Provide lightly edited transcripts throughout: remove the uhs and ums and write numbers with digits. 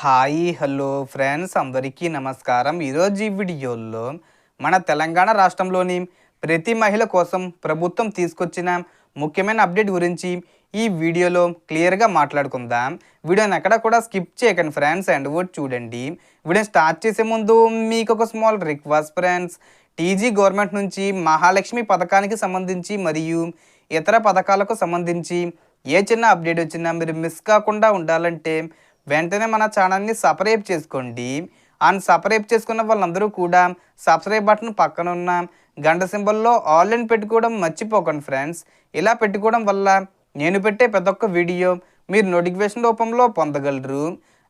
Hi hello friends అందరికీ నమస్కారం. ఈరోజు ఈ వీడియోలో మన తెలంగాణ రాష్ట్రంలోని ప్రతి మహిళ కోసం ప్రభుత్వం తీసుకొచ్చిన ముఖ్యమైన అప్డేట్ గురించి ఈ వీడియోలో క్లియర్గా మాట్లాడుకుందాం. వీడియోని ఎక్కడ కూడా స్కిప్ చేయకండి ఫ్రెండ్స్, అండ్ వర్డ్ చూడండి. వీడియో స్టార్ట్ చేసే ముందు మీకు ఒక small request friends. TG government నుంచి మహాలక్ష్మి పథకానికి సంబంధించి మరియు ఇతర పథకాలకు సంబంధించి ఏ చిన్న అప్డేట్ వచ్చినా మీరు మిస్ కాకుండా ఉండాలంటే వెంటనే మన ఛానల్ని సబ్స్క్రైబ్ చేసుకోండి. అండ్ సబ్స్క్రైబ్ చేసుకున్న వాళ్ళందరూ కూడా సబ్స్క్రైబ్ బటన్ పక్కన ఉన్న గంట సింబల్లో ఆల్ ఇన్ పెట్టుకోవడం మర్చిపోకండి ఫ్రెండ్స్. ఇలా పెట్టుకోవడం వల్ల నేను పెట్టే ప్రతి ఒక్క వీడియో మీరు నోటిఫికేషన్ రూపంలో పొందగలరు.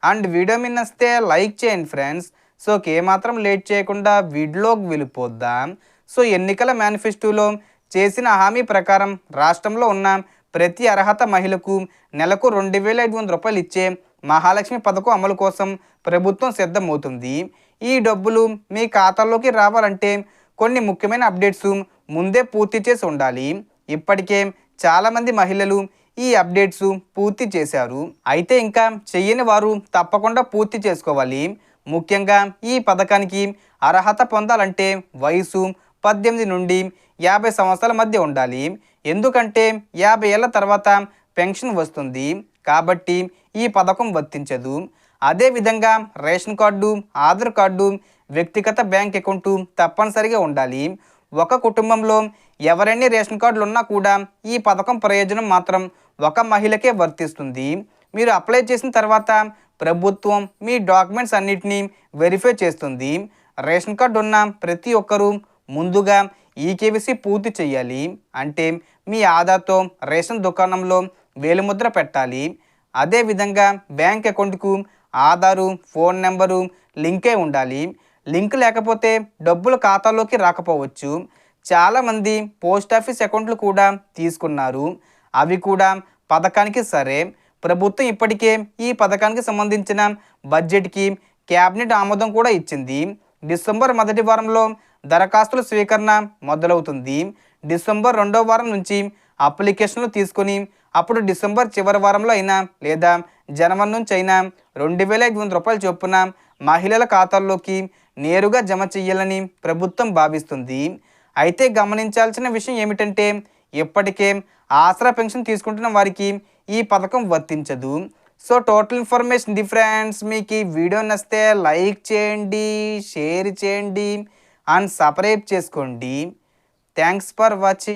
అండ్ వీడియో మీ నచ్చితే లైక్ చేయండి ఫ్రెండ్స్. సో ఏమాత్రం లేట్ చేయకుండా వీడియోలోకి వెళ్ళిపోద్దాం. సో ఎన్నికల మేనిఫెస్టోలో చేసిన హామీ ప్రకారం రాష్ట్రంలో ఉన్న ప్రతి అర్హత మహిళకు నెలకు 2,500 రూపాయలు ఇచ్చే మహాలక్ష్మి పథకం అమలు కోసం ప్రభుత్వం సిద్ధమవుతుంది. ఈ డబ్బులు మీ ఖాతాలోకి రావాలంటే కొన్ని ముఖ్యమైన అప్డేట్స్ ముందే పూర్తి చేసి ఉండాలి. ఇప్పటికే చాలామంది మహిళలు ఈ అప్డేట్స్ పూర్తి చేశారు. అయితే ఇంకా చెయ్యని వారు తప్పకుండా పూర్తి చేసుకోవాలి. ముఖ్యంగా ఈ పథకానికి అర్హత పొందాలంటే వయసు 18 నుండి 50 సంవత్సరాల మధ్య ఉండాలి. ఎందుకంటే 50 ఏళ్ల తర్వాత పెన్షన్ వస్తుంది కాబట్టి ఈ పథకం వర్తించదు. అదేవిధంగా రేషన్ కార్డు, ఆధార్ కార్డు, వ్యక్తిగత బ్యాంక్ అకౌంటు తప్పనిసరిగా ఉండాలి. ఒక కుటుంబంలో ఎవరైనా రేషన్ కార్డులు ఉన్నా కూడా ఈ పథకం ప్రయోజనం మాత్రం ఒక మహిళకే వర్తిస్తుంది. మీరు అప్లై చేసిన తర్వాత ప్రభుత్వం మీ డాక్యుమెంట్స్ అన్నిటినీ వెరిఫై చేస్తుంది. రేషన్ కార్డు ఉన్న ప్రతి ఒక్కరూ ముందుగా ఈకేవైసీ పూర్తి చేయాలి. అంటే మీ ఆధార్తో రేషన్ దుకాణంలో వేలిముద్ర పెట్టాలి. అదేవిధంగా బ్యాంక్ అకౌంట్కు ఆధారు, ఫోన్ నెంబరు లింకే ఉండాలి. లింక్ లేకపోతే డబ్బులు ఖాతాలోకి రాకపోవచ్చు. చాలామంది పోస్ట్ ఆఫీస్ అకౌంట్లు కూడా తీసుకున్నారు. అవి కూడా పథకానికి సరే. ప్రభుత్వం ఇప్పటికే ఈ పథకానికి సంబంధించిన బడ్జెట్కి క్యాబినెట్ ఆమోదం కూడా ఇచ్చింది. డిసెంబర్ మొదటి వారంలో దరఖాస్తుల స్వీకరణ మొదలవుతుంది. డిసెంబర్ 2వ వారం నుంచి అప్లికేషన్లు తీసుకొని అప్పుడు డిసెంబర్ చివరి వారంలో అయినా లేదా జనవరి నుంచి అయినా 2,500 రూపాయల చొప్పున మహిళల ఖాతాల్లోకి నేరుగా జమ చేయాలని ప్రభుత్వం భావిస్తుంది. అయితే గమనించాల్సిన విషయం ఏమిటంటే ఇప్పటికే ఆసరా పెన్షన్ తీసుకుంటున్న వారికి ఈ పథకం వర్తించదు. So total information difference. మీకు ఈ వీడియో నచ్చితే లైక్ చేయండి, షేర్ చేయండి అండ్ సబ్స్క్రైబ్ చేసుకోండి. Thanks for watching.